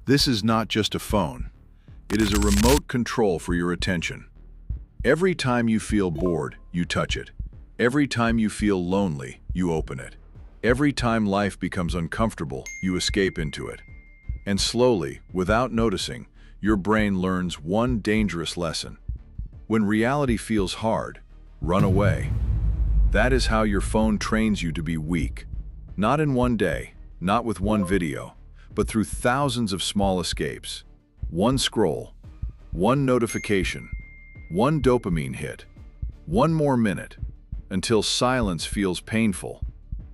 This is not just a phone. It is a remote control for your attention. Every time you feel bored, you touch it. Every time you feel lonely, you open it. Every time life becomes uncomfortable, you escape into it. And slowly, without noticing, your brain learns one dangerous lesson. When reality feels hard, run away. That is how your phone trains you to be weak. Not in one day, not with one video, but through thousands of small escapes. One scroll, one notification, one dopamine hit, one more minute, until silence feels painful,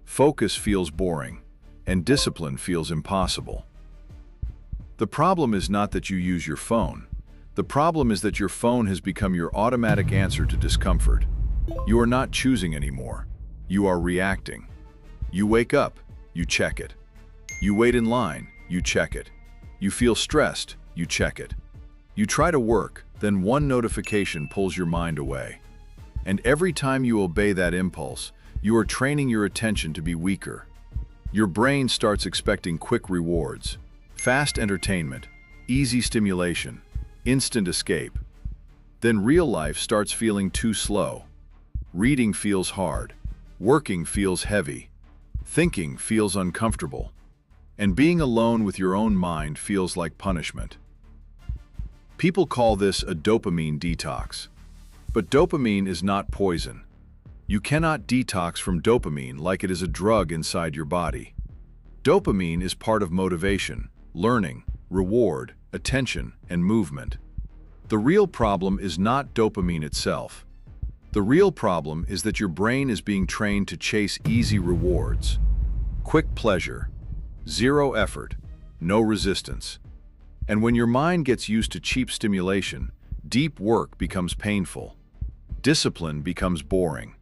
focus feels boring, and discipline feels impossible. The problem is not that you use your phone. The problem is that your phone has become your automatic answer to discomfort. You are not choosing anymore. You are reacting. You wake up, you check it. You wait in line, you check it. You feel stressed, you check it. You try to work, then one notification pulls your mind away. And every time you obey that impulse, you are training your attention to be weaker. Your brain starts expecting quick rewards, fast entertainment, easy stimulation, instant escape. Then real life starts feeling too slow. Reading feels hard, working feels heavy, thinking feels uncomfortable, and being alone with your own mind feels like punishment. People call this a dopamine detox. But dopamine is not poison. You cannot detox from dopamine like it is a drug inside your body. Dopamine is part of motivation, learning, reward, attention, and movement. The real problem is not dopamine itself. The real problem is that your brain is being trained to chase easy rewards, quick pleasure, zero effort, no resistance. And when your mind gets used to cheap stimulation, deep work becomes painful, discipline becomes boring,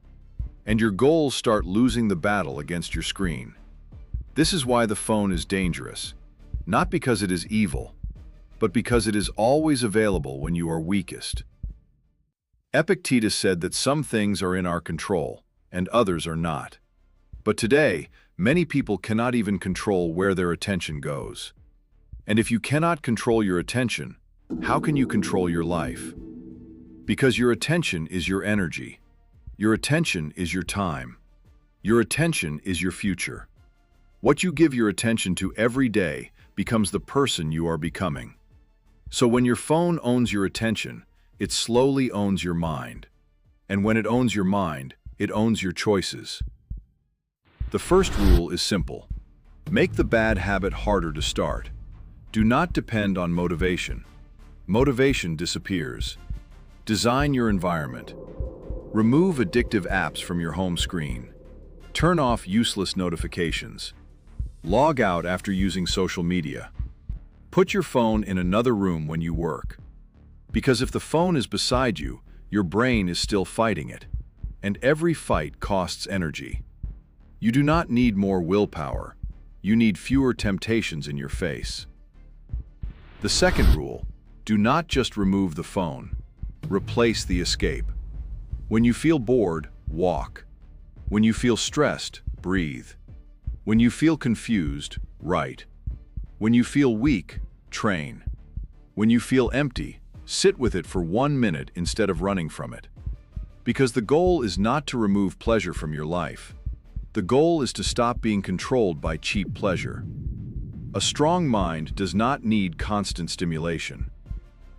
and your goals start losing the battle against your screen. This is why the phone is dangerous, not because it is evil, but because it is always available when you are weakest. Epictetus said that some things are in our control, and others are not. But today, many people cannot even control where their attention goes. And if you cannot control your attention, how can you control your life? Because your attention is your energy. Your attention is your time. Your attention is your future. What you give your attention to every day becomes the person you are becoming. So when your phone owns your attention, it slowly owns your mind. And when it owns your mind, it owns your choices. The first rule is simple. Make the bad habit harder to start. Do not depend on motivation. Motivation disappears. Design your environment. Remove addictive apps from your home screen. Turn off useless notifications. Log out after using social media. Put your phone in another room when you work. Because if the phone is beside you, your brain is still fighting it. And every fight costs energy. You do not need more willpower. You need fewer temptations in your face. The second rule, do not just remove the phone. Replace the escape. When you feel bored, walk. When you feel stressed, breathe. When you feel confused, write. When you feel weak, train. When you feel empty, sit with it for 1 minute instead of running from it. Because the goal is not to remove pleasure from your life. The goal is to stop being controlled by cheap pleasure. A strong mind does not need constant stimulation.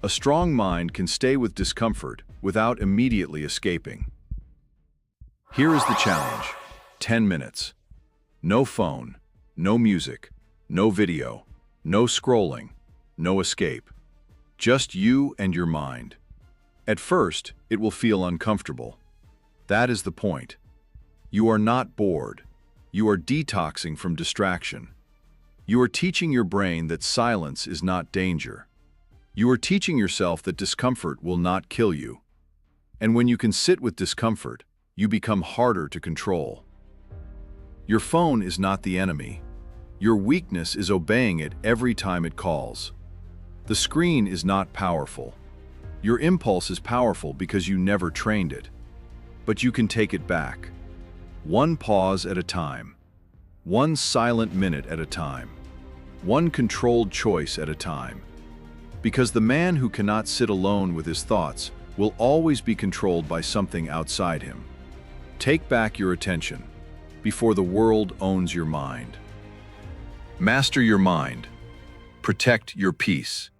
A strong mind can stay with discomfort without immediately escaping. Here is the challenge. 10 minutes. No phone, no music, no video, no scrolling, no escape. Just you and your mind. At first, it will feel uncomfortable. That is the point. You are not bored. You are detoxing from distraction. You are teaching your brain that silence is not danger. You are teaching yourself that discomfort will not kill you. And when you can sit with discomfort, you become harder to control. Your phone is not the enemy. Your weakness is obeying it every time it calls. The screen is not powerful. Your impulse is powerful because you never trained it. But you can take it back. One pause at a time. One silent minute at a time. one controlled choice at a time. Because the man who cannot sit alone with his thoughts will always be controlled by something outside him. Take back your attention before the world owns your mind. Master your mind. Protect your peace.